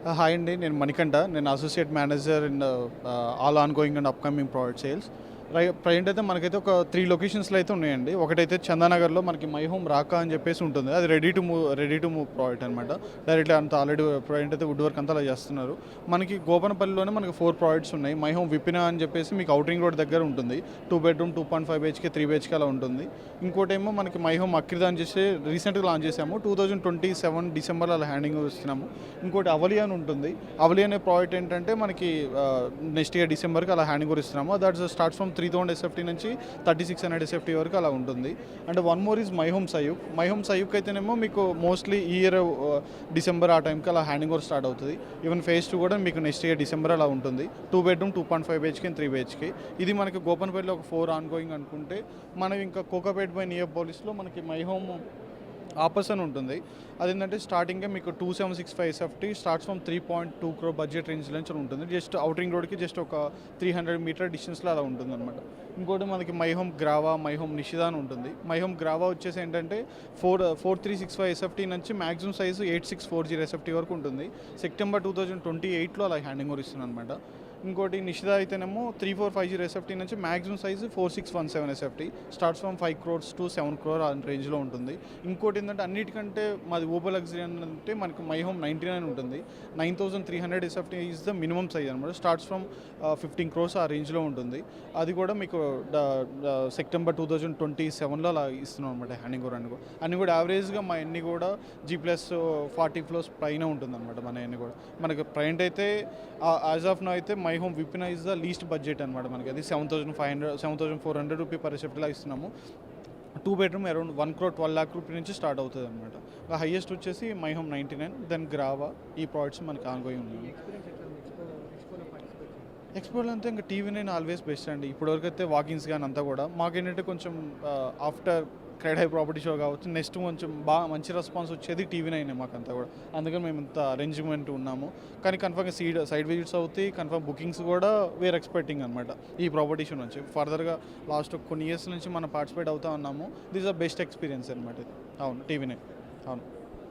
Hi అండి. నేను మణికంఠ. నేను associate manager in all ongoing and upcoming product sales. Present అయితే మనకైతే ఒక 3 లొకేషన్స్‌లో అయితే ఉన్నాయండి. ఒకటైతే చందానగర్‌లో మనకి మై హోమ్ రాకా అని చెప్పేసి ఉంటుంది. అది రెడీ టు మూవ్ ప్రోడక్ట్ అనమాట. డైరెక్ట్‌లీ అంతా ఆల్రెడీ ప్రెజెంట్ అయితే వుడ్ వర్క్ అంతా అలా చేస్తున్నారు. మనకి గోపనపల్లిలోనే మనకి 4 ప్రోడక్ట్స్ ఉన్నాయి. మై హోమ్ విపిన అని చెప్పేసి మీకు ఔటింగ్ రోడ్ దగ్గర ఉంటుంది. 2 బెడ్‌రూమ్, 2.5 బీహెచ్‌కే, 3 బీహెచ్‌కే అలా ఉంటుంది. ఇంకోటేమో మనకి మై హోమ్ అక్రిద అని చేసి రీసెంట్‌గా లాంచ్ చేసాము. 2027 డిసెంబర్‌లో అలా హ్యాండింగ్ ఓవర్ ఇస్తున్నాము. ఇంకోటి అవలి అని ఉంటుంది. అవలి అనే ప్రోడక్ట్ ఏంటంటే మనకి నెక్స్ట్ ఇయర్ డిసెంబర్కి అలా హ్యాండింగ్ ఓవర్ ఇస్తున్నాము. దట్స్ స్టార్ట్స్ ఫ్రమ్ 3000 ఎస్ఎఫ్టీ నుంచి 3600 ఎస్ఎఫ్టీ వరకు అలా ఉంటుంది. And one more is my home Sayuk. My home Sayuk అయితేనేమో మీకు మోస్ట్లీ ఈ ఇయర్ డిసెంబర్ ఆ టైంకి అలా హ్యాండింగ్ ఓవర్ స్టార్ట్ అవుతుంది. ఈవెన్ ఫేజ్ 2 కూడా మీకు నెక్స్ట్ ఇయర్ డిసెంబర్ అలా ఉంటుంది. 2 బెడ్రూమ్, 2.5 బీహెచ్కే, 3 బీహెచ్కే. ఇది మనకి గోపన్పల్లిలో ఒక 4 ఆన్గోయింగ్ అనుకుంటే, మనం ఇంకా కోకాపేట్ బై నియర్ పోలీస్లో మనకి మై హోమ్ ఆపస్ అని ఉంటుంది. అదేంటంటే స్టార్టింగే మీకు 2765 SFT starts from 3.2 crore budget range నుంచి ఉంటుంది. జస్ట్ అవుటింగ్ రోడ్కి జస్ట్ ఒక 300 మీటర్ డిస్టెన్స్లో అలా ఉంటుంది అనమాట. ఇంకోటి మనకి my home Grava, my home Nishida అని ఉంటుంది. మై హోమ్ గ్రావా వచ్చేసి ఏంటంటే 4365 ఎస్ఎఫ్టీ నుంచి మ్యాక్సిమం సైజు 8640 ఎస్ఎఫ్టీ వరకు ఉంటుంది. సెప్టెంబర్ 2028లో అలా హ్యాండింగ్ ఓవర్ ఇస్తుంది అనమాట. ఇంకోటి నిషిదా అయితేనేమో 3450 ఎస్ఎఫ్టీ నుంచి maximum size 4617 SFT starts from 5 crores to 7 crore ఆ రేంజ్లో ఉంటుంది. ఇంకోటి ఏంటంటే అన్నిటికంటే మాది ఊబర్ లగ్జరీ అంటే మనకి మై హోమ్ 99 ఉంటుంది. 9300 SFT is the minimum size అనమాట. స్టార్ట్స్ ఫ్రమ్ 15 crores ఆ రేంజ్లో ఉంటుంది. అది కూడా మీకు సెప్టెంబర్ 2027లో అలా ఇస్తున్నాం అనమాట హ్యాండింగ్ ఓవర్ అన్ని కూడా యావరేజ్గా మా అన్ని కూడా G+40 ఫ్లోర్స్ పైన ఉంటుంది అనమాట. మన అన్ని కూడా మనకి ప్రజెంట్ అయితే యాజ్ ఆఫ్ నో అయితే my home Vipina is the least budget అనమాట. మనకి అది 7400 రూపీ పర్ ఎస్ఎఫ్టీలా ఇస్తున్నాము. 2 bedroom around 1 crore 12 lakh rupee నుంచి స్టార్ట్ అవుతుంది అనమాట. హైయెస్ట్ వచ్చేసి మై హోమ్ 99, దెన్ గ్రావా. ఈ ప్రోడక్ట్స్ మనకి ఆన్గోయింగ్ ఉన్నాయి. ఎక్స్పోర్ట్ అంతా ఇంకా టీవీ9 ఆల్వేస్ బెస్ట్ అండి. ఇప్పటివరకు అయితే వాకింగ్స్ కానీ అంతా కూడా మాకేంటంటే కొంచెం after cred high property show కావచ్చు, నెక్స్ట్ కొంచెం బాగా మంచి రెస్పాన్స్ వచ్చేది టీవీ9 మాకంతా కూడా. అందుకని మేము ఇంత అరేంజ్మెంట్ ఉన్నాము. కానీ కన్ఫర్మ్గా సైడ్ విజిట్స్ అవుతాయి, కన్ఫర్మ్ బుకింగ్స్ కూడా వేర్ ఎక్స్పెక్టింగ్ అనమాట ఈ ప్రాపర్టీ షో నుంచి. ఫర్దర్గా లాస్ట్ కొన్ని ఇయర్స్ నుంచి మనం పార్టిసిపేట్ అవుతా ఉన్నాము. దిస్ ఆర్ బెస్ట్ ఎక్స్పీరియన్స్ అనమాట ఇది. అవును, టీవీ9. అవును.